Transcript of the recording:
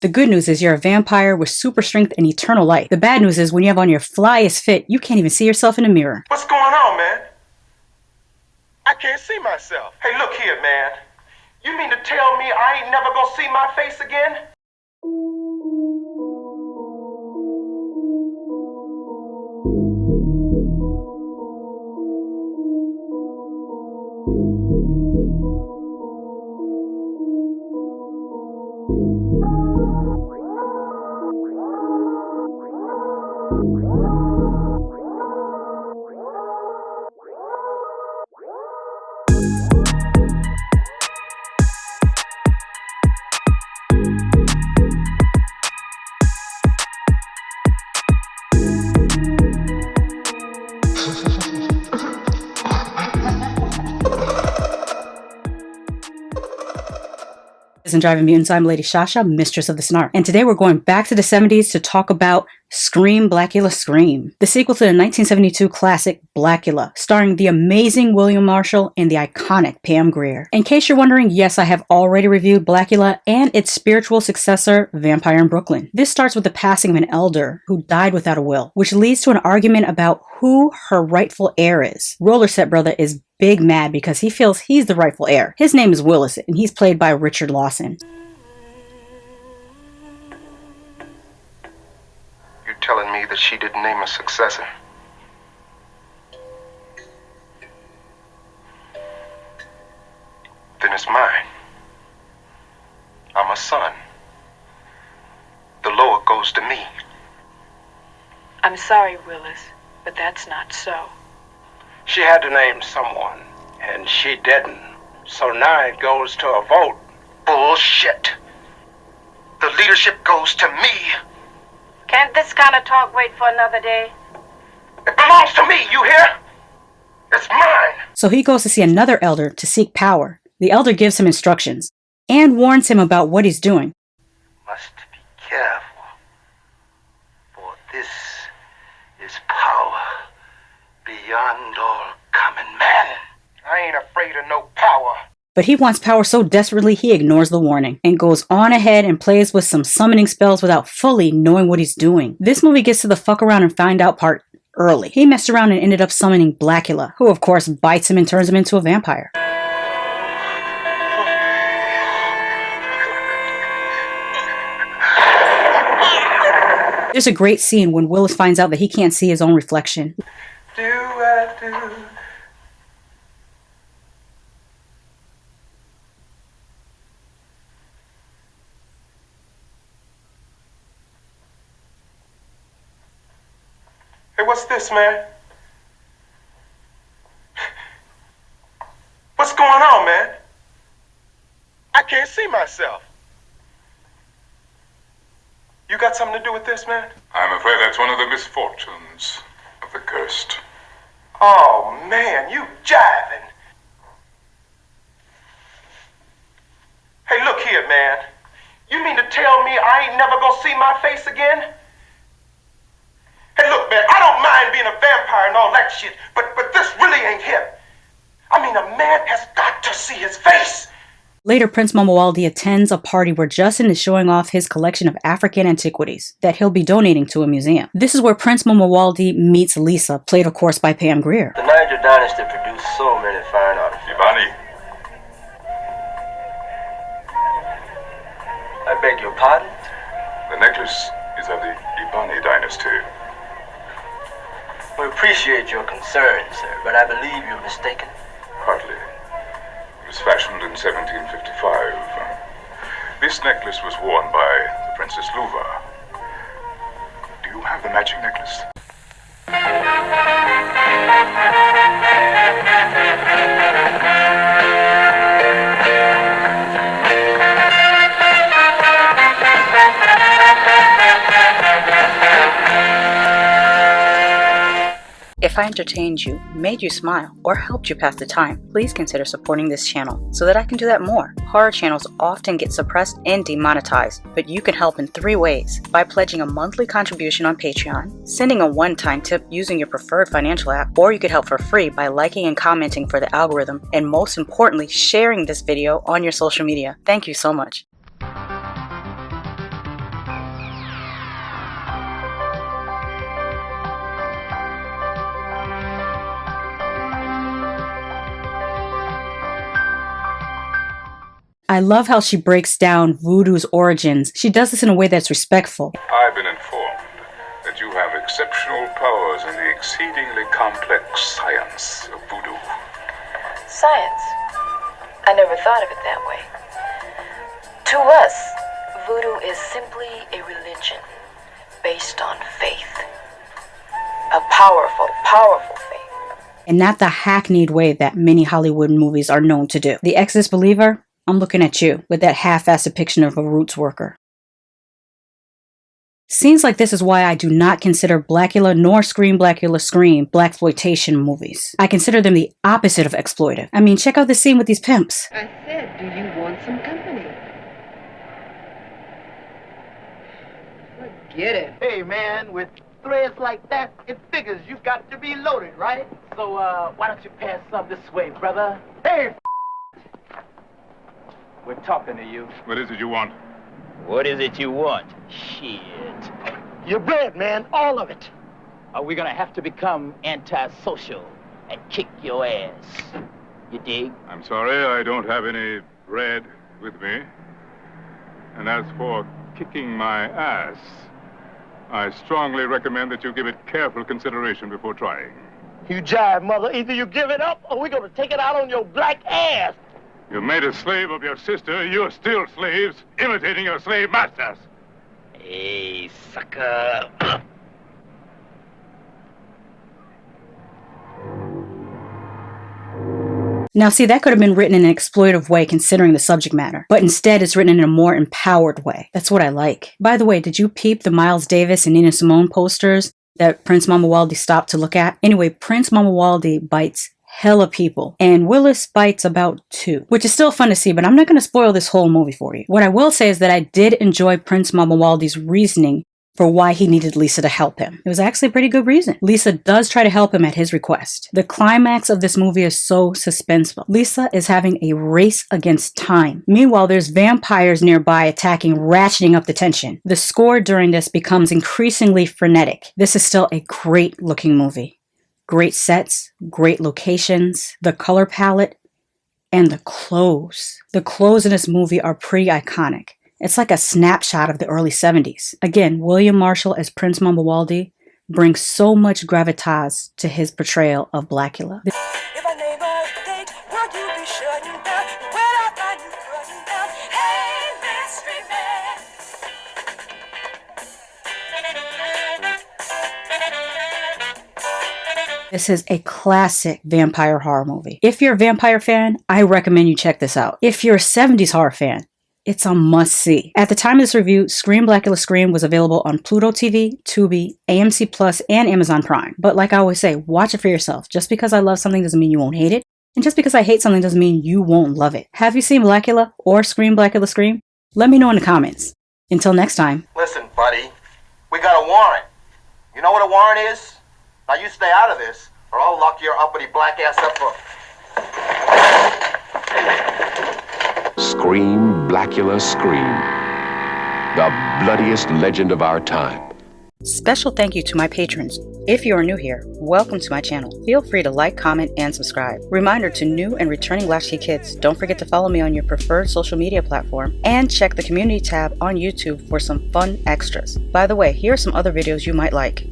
The good news is you're a vampire with super strength and eternal life. The bad news is when you have on your flyest fit, you can't even see yourself in the mirror. What's going on, man? I can't see myself. Hey, look here, man. You mean to tell me I ain't never gonna see my face again? And Driving Mutants, I'm Lady Shasha, Mistress of the Snark. And today we're going back to the 70s to talk about Scream, Blacula, Scream, the sequel to the 1972 classic Blacula, starring the amazing William Marshall and the iconic Pam Grier. In case you're wondering, yes, I have already reviewed Blacula and its spiritual successor, Vampire in Brooklyn. This starts with the passing of an elder who died without a will, which leads to an argument about who her rightful heir is. Roller Set Brother is big mad because he feels he's the rightful heir. His name is Willis, and he's played by Richard Lawson. You're telling me that she didn't name a successor? Then it's mine. I'm a son. The lower goes to me. I'm sorry, Willis, but that's not so. She had to name someone, and she didn't. So now it goes to a vote. Bullshit. The leadership goes to me. Can't this kind of talk wait for another day? It belongs to me, you hear? It's mine. So he goes to see another elder to seek power. The elder gives him instructions and warns him about what he's doing. Must be careful, for this is power beyond all common man. I ain't afraid of no power. But he wants power so desperately he ignores the warning and goes on ahead and plays with some summoning spells without fully knowing what he's doing. This movie gets to the fuck around and find out part early. He messed around and ended up summoning Blacula, who of course bites him and turns him into a vampire. There's a great scene when Willis finds out that he can't see his own reflection. Do I do? Hey, what's this, man? What's going on, man? I can't see myself. You got something to do with this, man? I'm afraid that's one of the misfortunes of the cursed. Oh, man, you jiving. Hey, look here, man. You mean to tell me I ain't never gonna see my face again? Hey, look, man, I don't mind being a vampire and all that shit, but this really ain't him. I mean, a man has got to see his face. Later, Prince Mamuwalde attends a party where Justin is showing off his collection of African antiquities that he'll be donating to a museum. This is where Prince Mamuwalde meets Lisa, played of course by Pam Grier. The Niger dynasty produced so many fine artifacts. Ibani, I beg your pardon? the necklace is of the Ibani dynasty. We appreciate your concern, sir, but I believe you're mistaken. Hardly. It was fashioned in 1755. This necklace was worn by the Princess Luva. Do you have the matching necklace? If I entertained you, made you smile, or helped you pass the time, please consider supporting this channel so that I can do that more. Horror channels often get suppressed and demonetized, but you can help in 3 ways: by pledging a monthly contribution on Patreon, sending a one-time tip using your preferred financial app, or you could help for free by liking and commenting for the algorithm, and most importantly, sharing this video on your social media. Thank you so much. I love how she breaks down voodoo's origins. She does this in a way that's respectful. I've been informed that you have exceptional powers in the exceedingly complex science of voodoo. Science? I never thought of it that way. To us, voodoo is simply a religion based on faith. A powerful, powerful faith. And not the hackneyed way that many Hollywood movies are known to do. The Exodus Believer, I'm looking at you with that half-assed depiction of a roots worker. Scenes like this is why I do not consider Blacula nor Blacula Scream blaxploitation movies. I consider them the opposite of exploitive. I mean, check out this scene with these pimps. I said, do you want some company? Forget it. Hey, man, with threads like that, it figures you've got to be loaded, right? So, why don't you pass some this way, brother? Hey, we're talking to you. What is it you want? What is it you want? Shit. Your bread, man, all of it. Are we gonna have to become antisocial and kick your ass? You dig? I'm sorry, I don't have any bread with me. And as for kicking my ass, I strongly recommend that you give it careful consideration before trying. You jive, mother. Either you give it up or we're going to take it out on your black ass. You made a slave of your sister. You're still slaves, imitating your slave masters. Hey, sucker. Now see, that could have been written in an exploitive way considering the subject matter, but instead it's written in a more empowered way. That's what I like. By the way, did you peep the Miles Davis and Nina Simone posters that Prince Mamuwalde stopped to look at? Anyway, Prince Mamuwalde bites hella people, and Willis bites about 2, which is still fun to see, but I'm not going to spoil this whole movie for you. What I will say is that I did enjoy Prince Mamuwalde's reasoning for why he needed Lisa to help him. It was actually a pretty good reason. Lisa does try to help him at his request. The climax of this movie is so suspenseful. Lisa is having a race against time. Meanwhile, there's vampires nearby attacking, ratcheting up the tension. The score during this becomes increasingly frenetic. This is still a great looking movie. Great sets, great locations, the color palette, and the clothes. The clothes in this movie are pretty iconic. It's like a snapshot of the early 70s. Again, William Marshall as Prince Mamuwalde brings so much gravitas to his portrayal of Blacula. If I name a date, will you be shutting down? Will I find you cutting down? Hey, mystery man. This is a classic vampire horror movie. If you're a vampire fan, I recommend you check this out. If you're a 70s horror fan, it's a must-see. At the time of this review, Blacula Scream was available on Pluto TV, Tubi, AMC Plus, and Amazon Prime. But like I always say, watch it for yourself. Just because I love something doesn't mean you won't hate it. And just because I hate something doesn't mean you won't love it. Have you seen Blacula or Blacula Scream? Let me know in the comments. Until next time. Listen, buddy, we got a warrant. You know what a warrant is? Now you stay out of this, or I'll lock your uppity black ass up for... Scream, Blacula, Scream. The bloodiest legend of our time. Special thank you to my patrons. If you are new here, welcome to my channel. Feel free to like, comment, and subscribe. Reminder to new and returning Latchkey kids, don't forget to follow me on your preferred social media platform and check the community tab on YouTube for some fun extras. By the way, here are some other videos you might like.